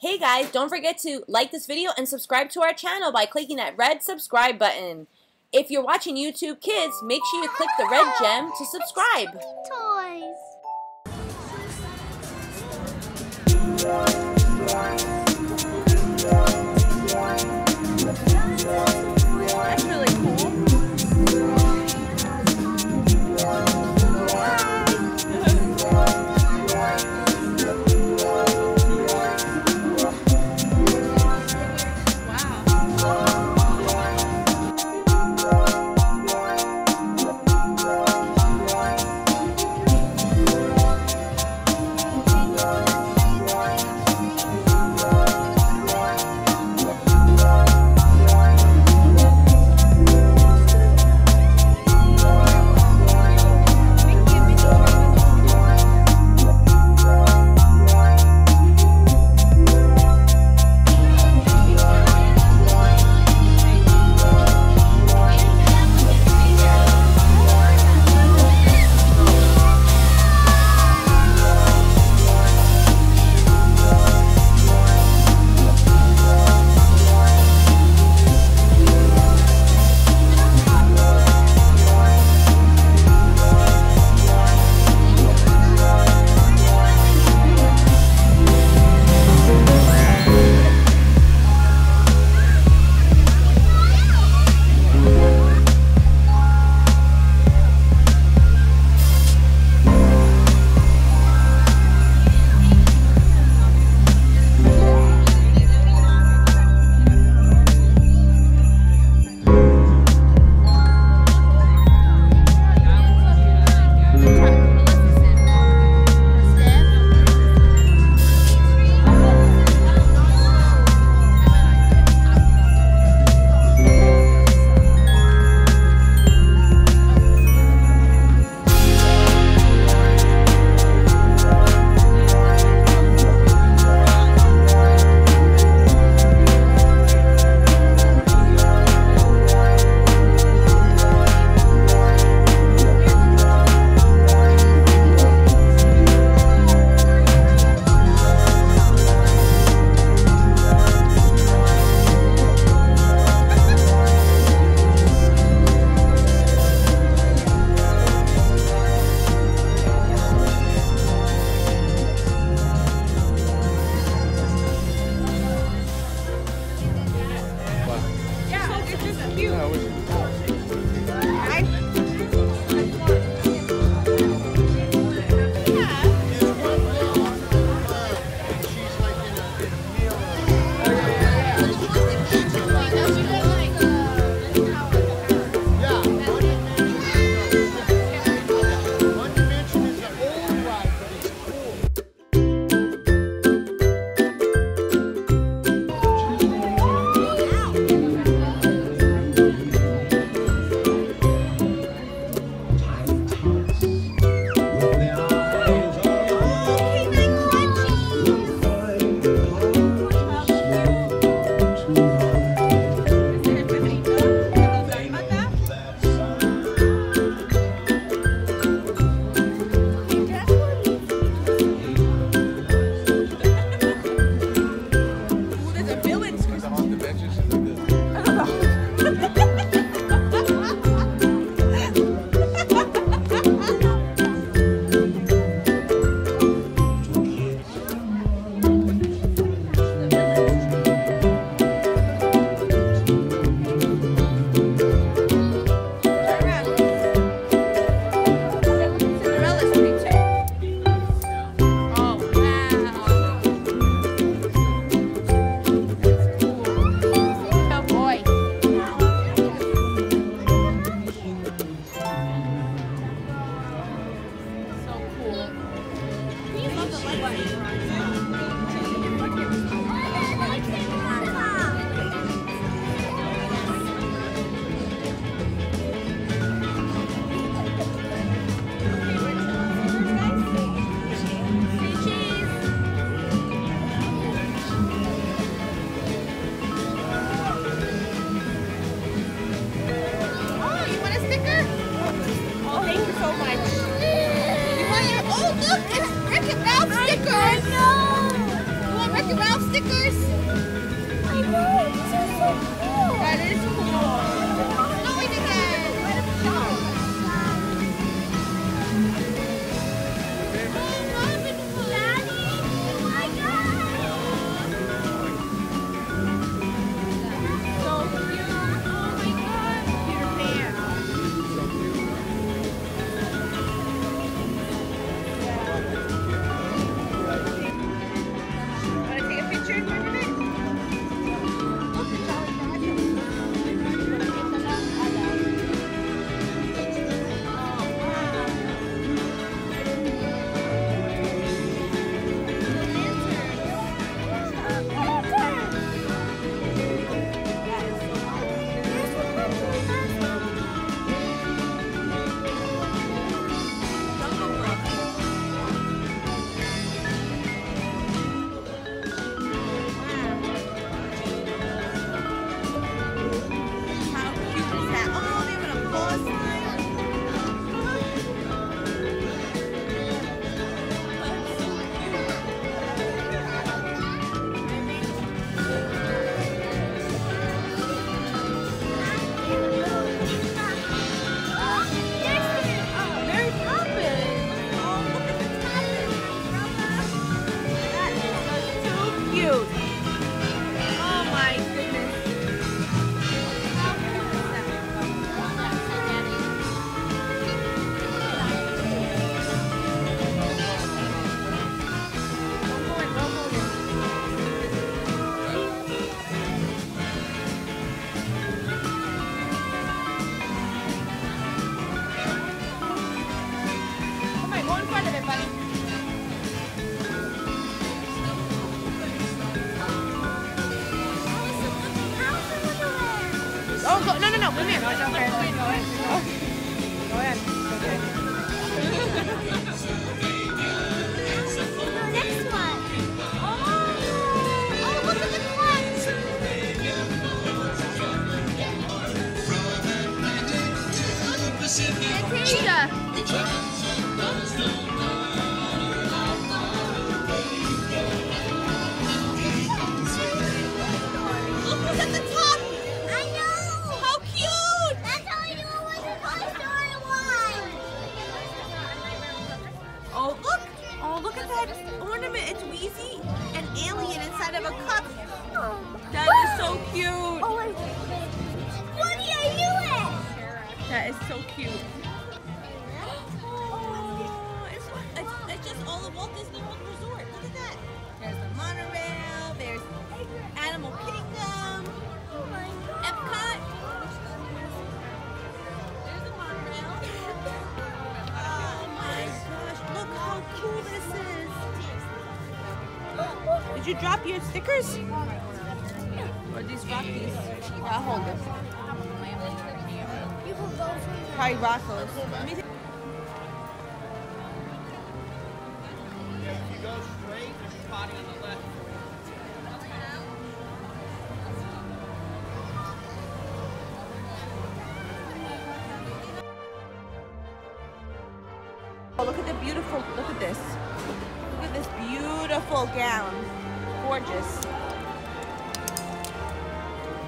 Hey guys, don't forget to like this video and subscribe to our channel by clicking that red subscribe button. If you're watching YouTube Kids, make sure you click the red gem to subscribe. Toys. That's really cool. stickers. I know, these are so cool. That is cool. Snowing again. Oh, go, no, come here. Go ahead. Go ahead. Okay. The next one. Oh, look at the clutch. Look at the top. I know. How cute. That's how I knew it was a Toy Story one. Oh, look. Oh, look at that ornament. It's Wheezy, an alien inside of a cup. That is so cute. Oh, wait. Woody, I knew it. That is so cute. Oh, it's just all of Walt Disney World Resort. Look at that. There's the monorail. There's Animal Kingdom. Oh my God. Epcot. There's the monorail. Oh my gosh. Look how cool this is. Did you drop your stickers? Or these Rockies? I'll hold it. You can go for Probably Rocco's. Let me see. If you go straight, there's a potty on the left. Oh, look at the beautiful, look at this. Look at this beautiful gown. Gorgeous.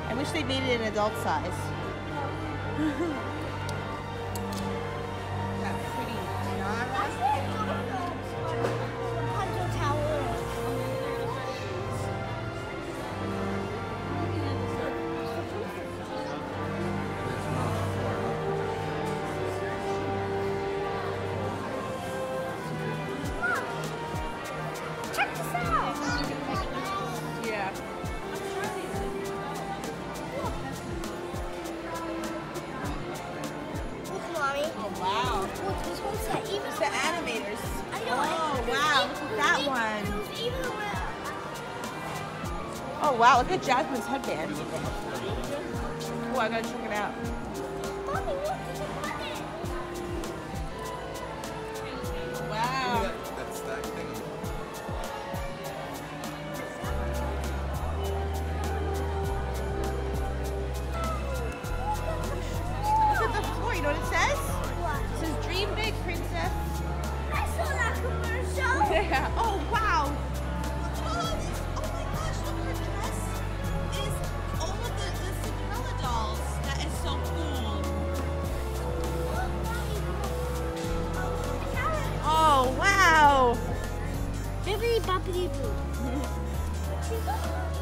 I wish they made it an adult size. That pretty Check this out. yeah. Look, Mommy. Oh wow. Look, this one's set even. It's the animators. I know. Oh wow, look at that one. It was even around. Oh wow, look at Jasmine's headband. Oh, I gotta check it out. Mommy, look, there's a button. Wow. That's that thing. Look at the floor, you know what it says? What? It says dream big, princess. I saw that commercial. Yeah. Oh wow. Oh, this, oh my gosh,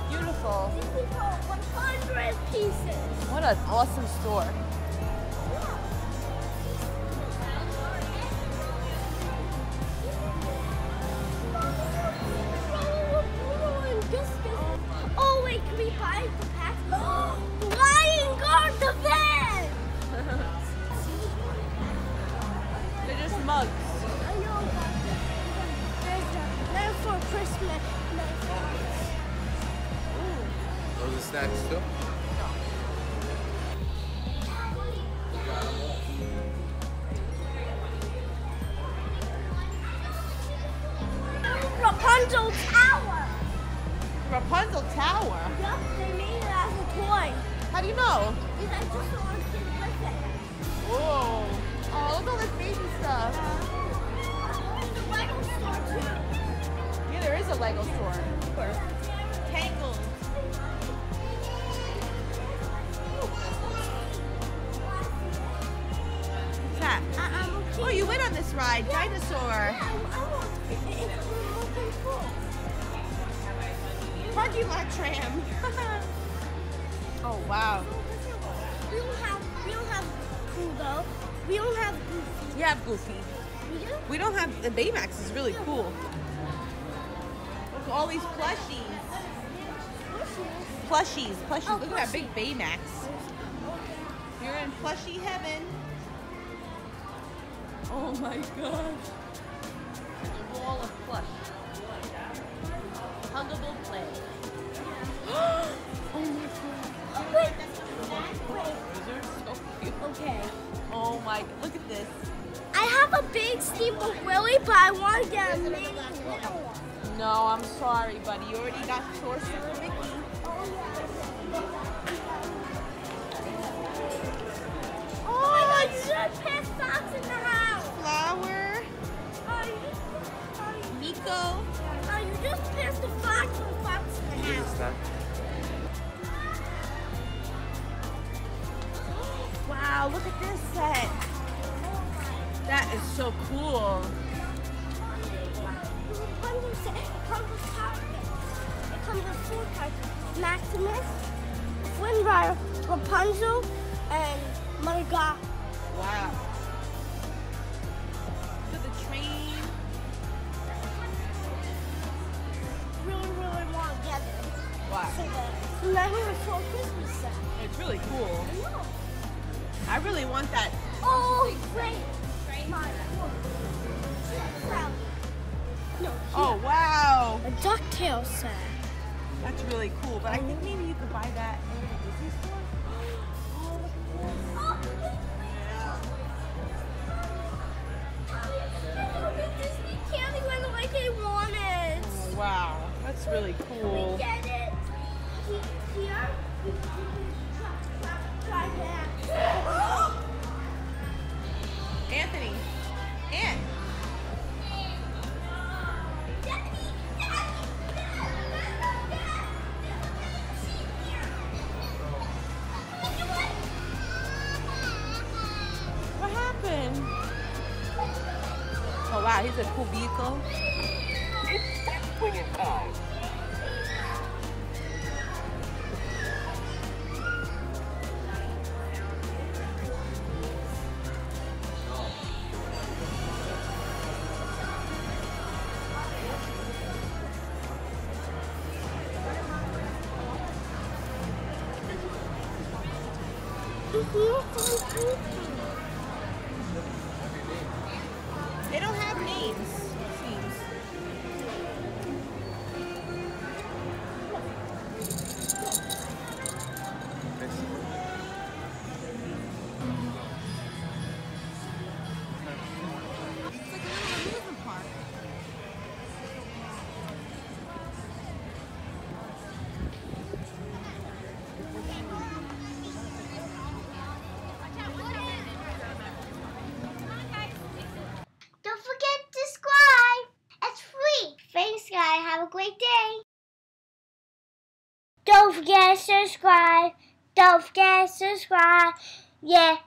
Beautiful. This is for 100 pieces. What an awesome store. Oh wait, can we buy the packs? Lion guard the van! They're just mugs. I know, but they're for Christmas. Those are snacks too? Rapunzel Tower! Rapunzel Tower? Yup, they made it as a toy. How do you know? Because I just saw a kid with it. Whoa. Oh, look at all this baby stuff. There's a Lego store too. Yeah, there is a Lego store. Tangled. What's that? Oh, you went on this ride. Dinosaur. Parking lot tram. Oh, wow. We don't have Pluto. We don't have Goofy. You have Goofy. We do? We don't have, the Baymax is really cool. Look at all these plushies. Plushies. Oh, Look at that big Baymax. You're in plushie heaven. Oh my gosh. A wall of plush. Huggable play. Oh my god. Wait. So cute. Okay. Oh my, look at this. I have a big Steeple Willie, but I want to get a mini little one. No, I'm sorry, buddy. You already got Sorcerer Mickey. Oh, you just put socks in the house. Flower. Nico. You just pissed the fox in the house. Wow, look at this set. That is so cool. It comes with 4 cards. Maximus, Flynn, Rapunzel, and Margot. Wow. Look at the train. Really want to get it. Wow. So the Nightmare Before Christmas set. It's really cool. I know. I really want that. Oh, great. No, Oh, wow. a DuckTales set. That's really cool. But I think maybe you could buy that in the Disney store. Disney candy went like I wanted. Oh, wow. That's really cool. Get it? Here? Try that. Anthony. Ant. What happened? Oh wow, he's a cool vehicle. Wing it time. They don't have names, it seems. It's like a little amusement park. Don't forget to subscribe. It's free. Thanks, guys. Have a great day. Don't forget to subscribe. Don't forget to subscribe. Yeah.